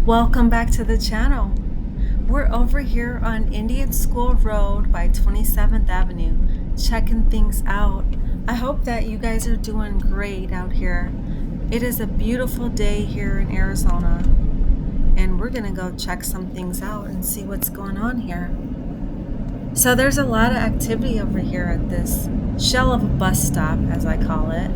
Welcome back to the channel. We're over here on Indian School Road by 27th Avenue, checking things out. I hope that you guys are doing great out here. It is a beautiful day here in Arizona, and we're gonna go check some things out and see what's going on here. So there's a lot of activity over here at this shell of a bus stop, as I call it.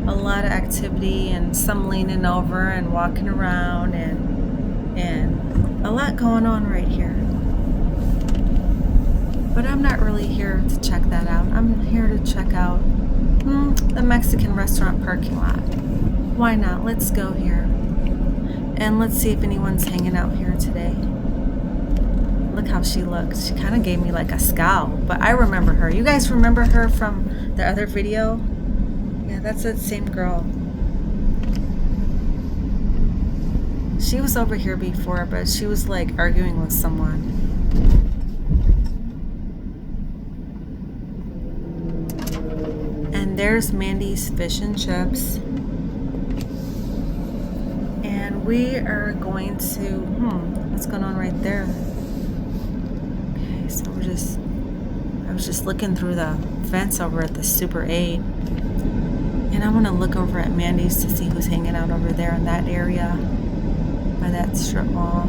A lot of activity and some leaning over and walking around and a lot going on right here. But I'm not really here to check that out. I'm here to check out the Mexican restaurant parking lot. Why not? Let's go here. And let's see if anyone's hanging out here today. Look how she looks. She kind of gave me like a scowl, but I remember her. You guys remember her from the other video? Yeah, that's that same girl. She was over here before, but she was like arguing with someone. And there's Mandy's Fish and Chips. And we are going to, what's going on right there? Okay, so I was just looking through the fence over at the Super 8. And I want to look over at Mandy's to see who's hanging out over there in that area by that strip mall.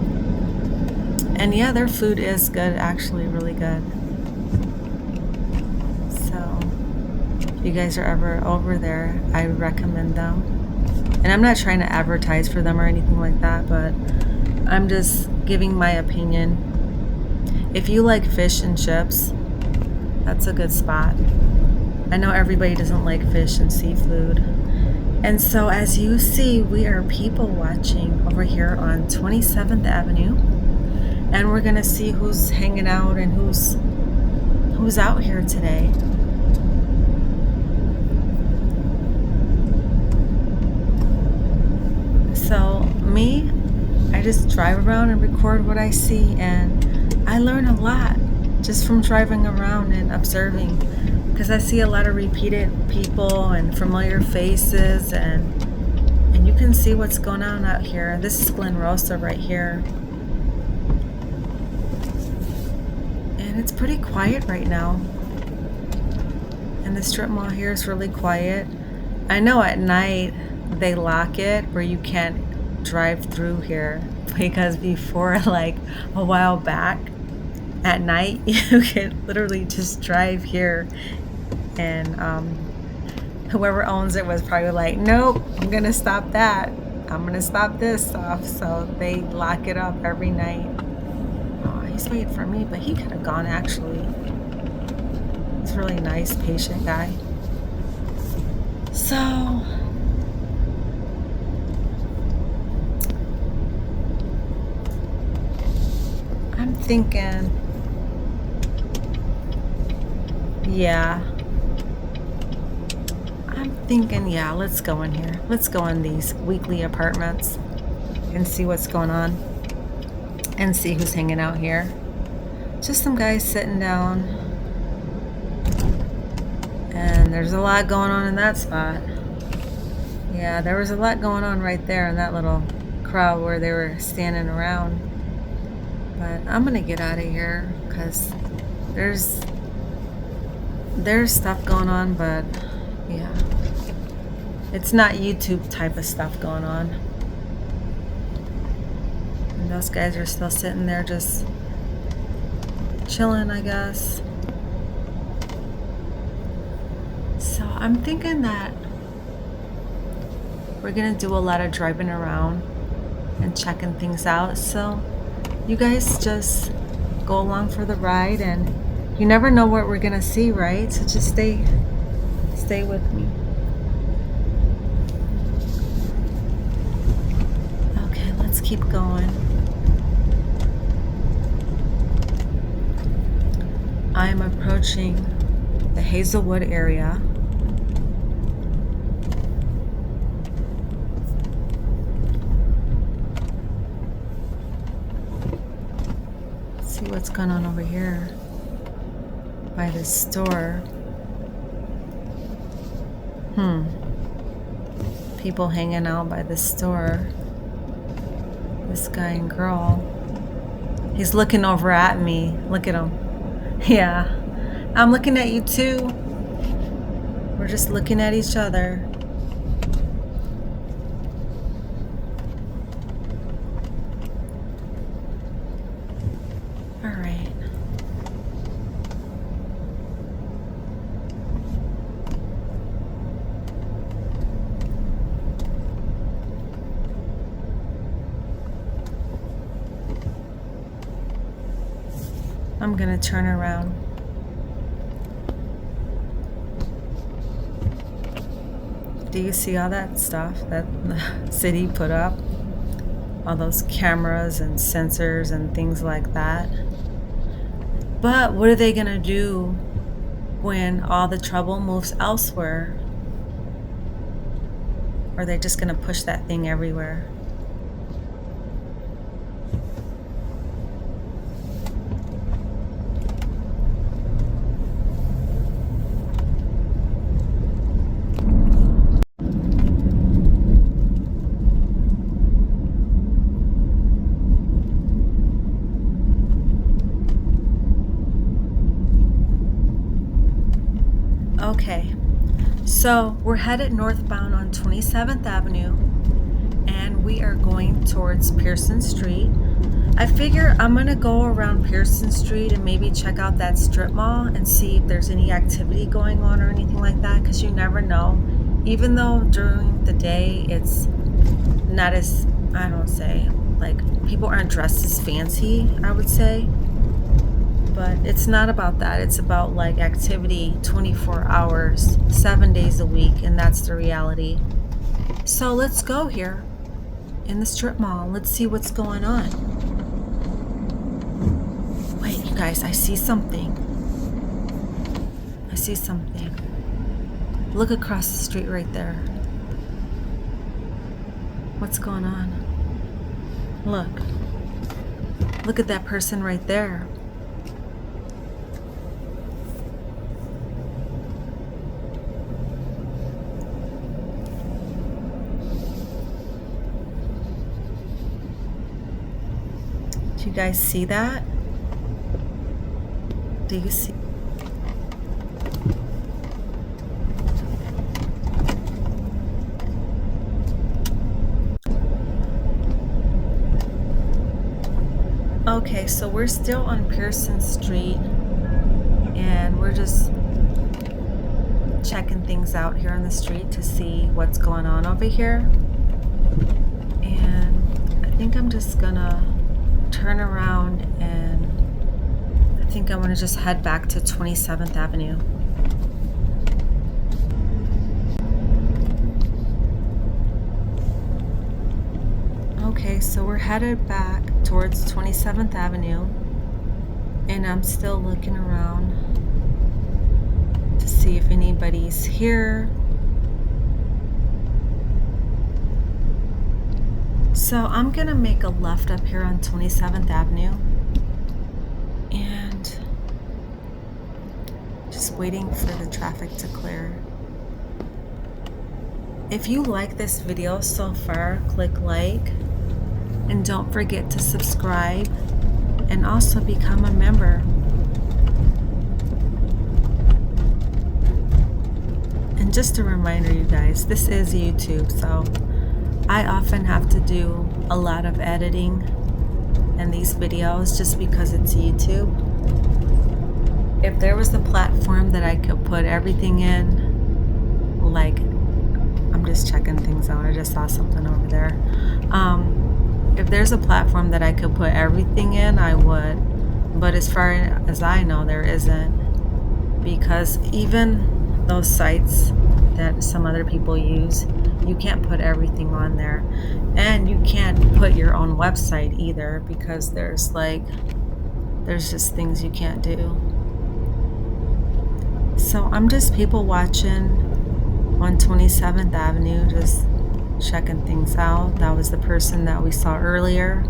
And yeah, their food is good, actually really good. So if you guys are ever over there, I recommend them. And I'm not trying to advertise for them or anything like that, but I'm just giving my opinion. If you like fish and chips, that's a good spot. I know everybody doesn't like fish and seafood. And so as you see, we are people watching over here on 27th Avenue. And we're going to see who's hanging out and who's out here today. So me, I just drive around and record what I see, and I learn a lot just from driving around and observing. Because I see a lot of repeated people and familiar faces, and you can see what's going on out here. This is Glen Rosa right here. And it's pretty quiet right now. And the strip mall here is really quiet. I know at night they lock it where you can't drive through here. Because before, like a while back, at night you could literally just drive here. And whoever owns it was probably like, nope, I'm gonna stop that, I'm gonna stop this off. So they lock it up every night. Oh, he's waiting for me, but he could have gone actually. He's a really nice, patient guy. So I'm thinking, yeah, let's go in here. Let's go in these weekly apartments and see what's going on and see who's hanging out here. Just some guys sitting down. And there's a lot going on in that spot. Yeah, there was a lot going on right there in that little crowd where they were standing around. But I'm going to get out of here because there's stuff going on, but yeah, it's not YouTube type of stuff going on. And those guys are still sitting there just chilling, I guess. So I'm thinking that we're gonna do a lot of driving around and checking things out. So you guys just go along for the ride, and you never know what we're gonna see, right? So just stay with me. Okay, let's keep going. I'm approaching the Hazelwood area. Let's see what's going on over here by the store. People hanging out by the store. This guy and girl. He's looking over at me. Look at him. Yeah. I'm looking at you too. We're just looking at each other. All right. I'm gonna turn around. Do you see all that stuff that the city put up? All those cameras and sensors and things like that. But what are they gonna do when all the trouble moves elsewhere? Or are they just gonna push that thing everywhere? Okay, so we're headed northbound on 27th Avenue and we are going towards Pearson Street. I figure I'm gonna go around Pearson Street and maybe check out that strip mall and see if there's any activity going on or anything like that, because you never know. Even though during the day it's not as, I don't say, like people aren't dressed as fancy, I would say. But it's not about that. It's about like activity 24 hours, 7 days a week, and that's the reality. So let's go here in the strip mall. Let's see what's going on. Wait, you guys, I see something. I see something. Look across the street right there. What's going on? Look. Look at that person right there. Do you guys see that? Do you see? Okay, so we're still on Pearson Street and we're just checking things out here on the street to see what's going on over here. And I think I'm just gonna turn around and I think I'm gonna just head back to 27th Avenue. Okay, so we're headed back towards 27th Avenue and I'm still looking around to see if anybody's here. So I'm gonna make a left up here on 27th Avenue and just waiting for the traffic to clear. If you like this video so far, click like and don't forget to subscribe and also become a member. And just a reminder, you guys, this is YouTube, so I often have to do a lot of editing in these videos just because it's YouTube. If there was a platform that I could put everything in, like, I'm just checking things out. I just saw something over there. If there's a platform that I could put everything in, I would. But as far as I know, there isn't. Because even those sites that some other people use, you can't put everything on there. And you can't put your own website either, because there's just things you can't do. So I'm just people watching on 27th Avenue, just checking things out. That was the person that we saw earlier.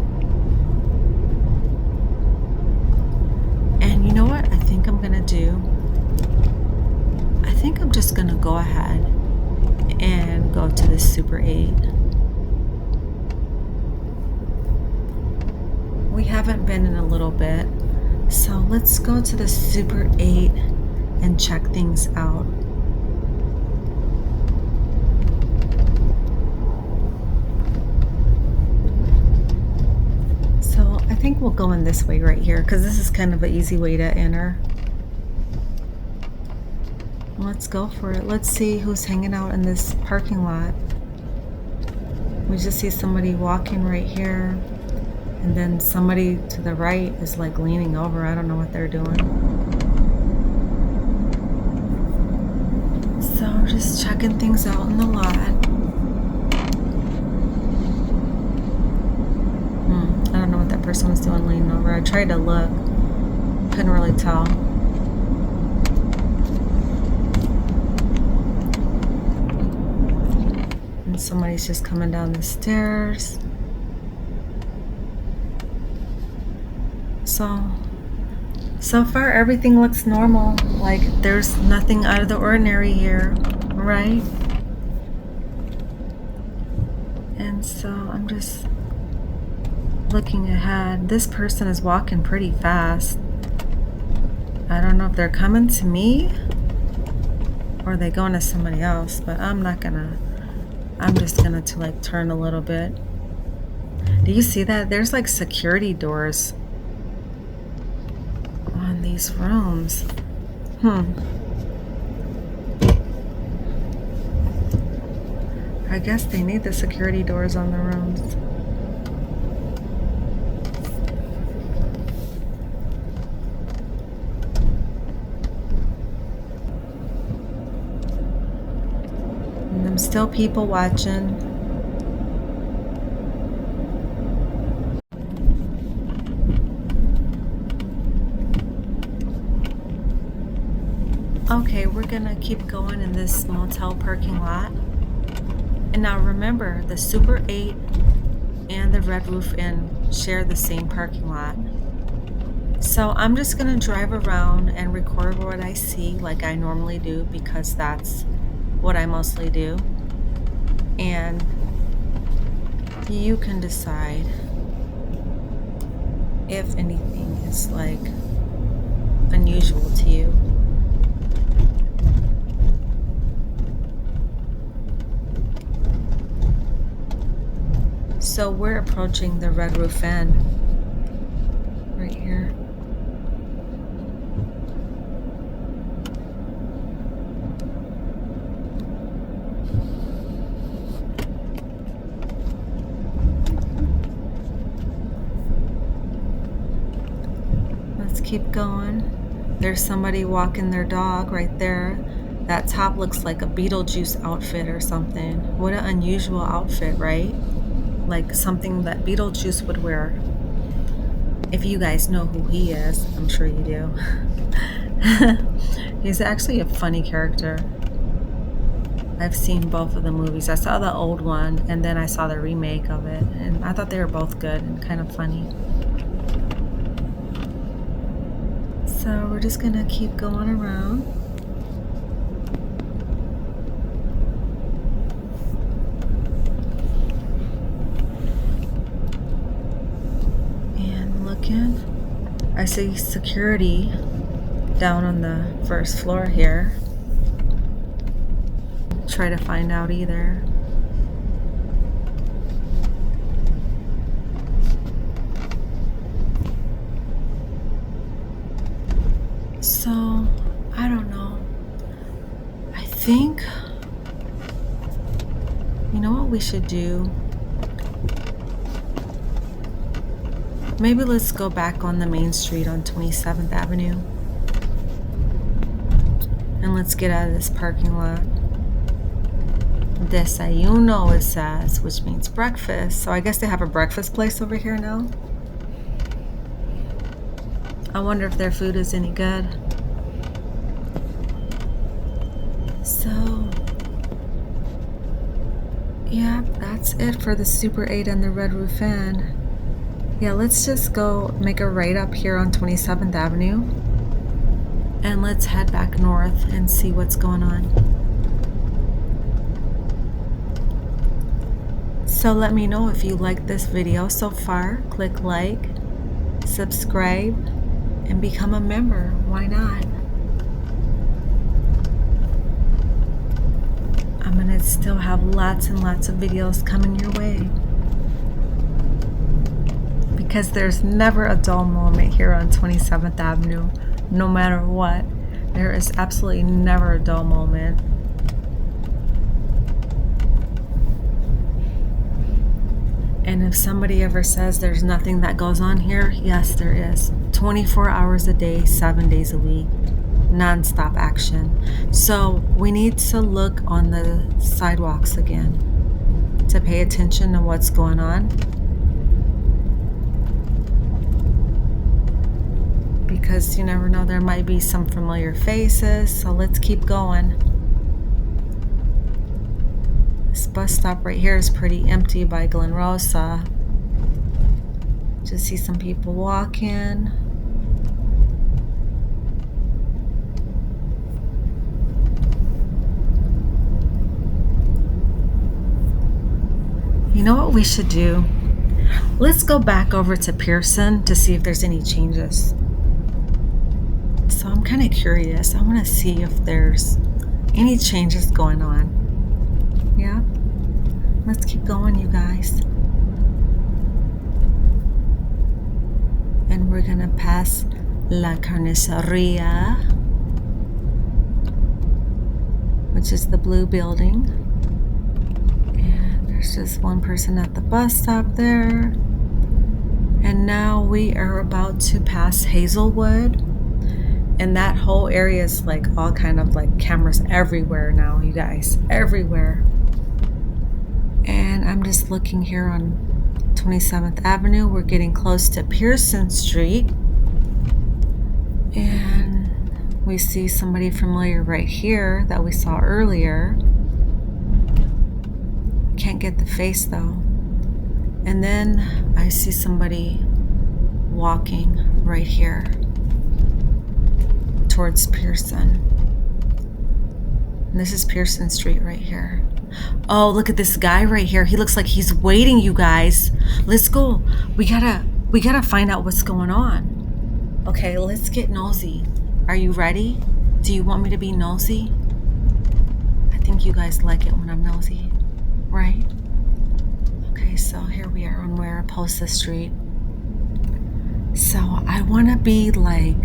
And you know what I think I'm gonna do? I think I'm just gonna go ahead and go to the Super 8. haven't been in a little bit. So let's go to the Super 8 and check things out. So I think we'll go in this way right here because this is kind of an easy way to enter. Let's go for it. Let's see who's hanging out in this parking lot. We just see somebody walking right here. And then somebody to the right is like leaning over. I don't know what they're doing. So just checking things out in the lot. I don't know what that person was doing leaning over. I tried to look. Couldn't really tell. And somebody's just coming down the stairs. So far everything looks normal. Like there's nothing out of the ordinary here, right? And so I'm just looking ahead. This person is walking pretty fast. I don't know if they're coming to me or they going to somebody else, but I'm just gonna like turn a little bit. Do you see that? There's like security doors on these rooms. I guess they need the security doors on the rooms. And there's still people watching. Okay, we're gonna keep going in this motel parking lot. And now remember, the Super 8 and the Red Roof Inn share the same parking lot. So I'm just gonna drive around and record what I see like I normally do because that's what I mostly do. And you can decide if anything is like unusual to you. So we're approaching the Red Roof Inn right here. Let's keep going. There's somebody walking their dog right there. That top looks like a Beetlejuice outfit or something. What an unusual outfit, right? Like something that Beetlejuice would wear. If you guys know who he is, I'm sure you do. He's actually a funny character. I've seen both of the movies. I saw the old one and then I saw the remake of it, and I thought they were both good and kind of funny. So we're just gonna keep going around. I see security down on the first floor here. Try to find out either. So, I don't know. I think, you know what we should do? Maybe let's go back on the main street on 27th Avenue. And let's get out of this parking lot. Desayuno, it says, which means breakfast. So I guess they have a breakfast place over here now. I wonder if their food is any good. So, yeah, that's it for the Super 8 and the Red Roof Inn. Yeah, let's just go make a right up here on 27th Avenue. And let's head back north and see what's going on. So let me know if you like this video so far. Click like subscribe, and become a member. Why not? I'm going to still have lots and lots of videos coming your way. Because there's never a dull moment here on 27th Avenue, no matter what. There is absolutely never a dull moment. And if somebody ever says there's nothing that goes on here, yes, there is. 24 hours a day, 7 days a week, non-stop action. So we need to look on the sidewalks again to pay attention to what's going on. Because you never know, there might be some familiar faces. So let's keep going. This bus stop right here is pretty empty by Glen Rosa. Just see some people walking. You know what we should do? Let's go back over to Pearson to see if there's any changes. So I'm kind of curious. I want to see if there's any changes going on. Yeah? Let's keep going, you guys. And we're gonna pass La Carniceria, which is the blue building. And there's just one person at the bus stop there. And now we are about to pass Hazelwood. And that whole area is like all kind of like cameras everywhere now, you guys, everywhere. And I'm just looking here on 27th Avenue. We're getting close to Pearson Street. And we see somebody familiar right here that we saw earlier. Can't get the face though. And then I see somebody walking right here towards Pearson. And this is Pearson Street right here. Oh, look at this guy right here. He looks like he's waiting, you guys. Let's go. We gotta find out what's going on. Okay, let's get nosy. Are you ready? Do you want me to be nosy? I think you guys like it when I'm nosy, right? Okay, so here we are on Mariposa Street. So I wanna be like,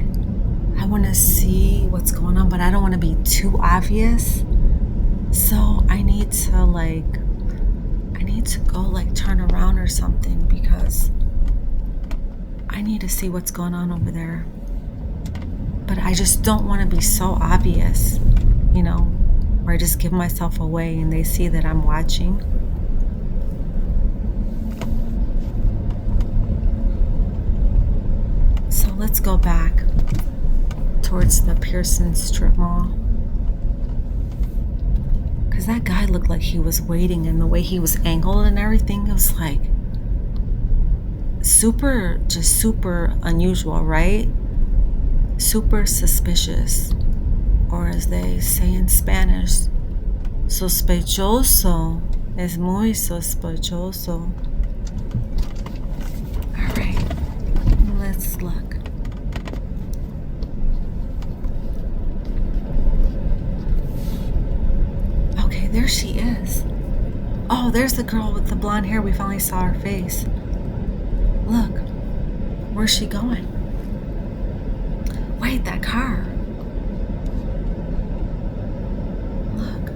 I wanna see what's going on, but I don't wanna be too obvious. So I need to go like turn around or something because I need to see what's going on over there. But I just don't want to be so obvious, you know, where I just give myself away and they see that I'm watching. So let's go back towards the Pearson Strip Mall. Because that guy looked like he was waiting, and the way he was angled and everything, it was like super unusual, right? Super suspicious. Or as they say in Spanish, sospechoso. Es muy sospechoso. Alright, let's look. There she is. Oh, there's the girl with the blonde hair. We finally saw her face. Look. Where's she going? Wait, that car. Look.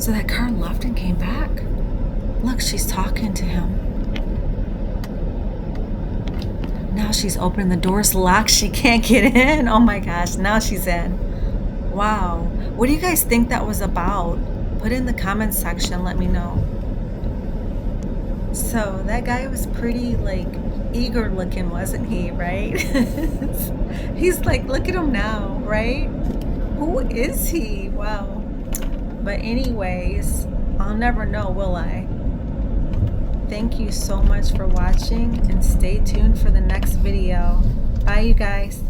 So that car left and came back. Look, she's talking to him. Now she's opening the doors locked. She can't get in. Oh my gosh, now she's in. Wow. What do you guys think that was about? Put in the comments section, let me know. So that guy was pretty like eager looking, wasn't he, right? He's like, look at him now, right? Who is he? Wow. But anyways, I'll never know, will I? Thank you so much for watching and stay tuned for the next video. Bye, you guys.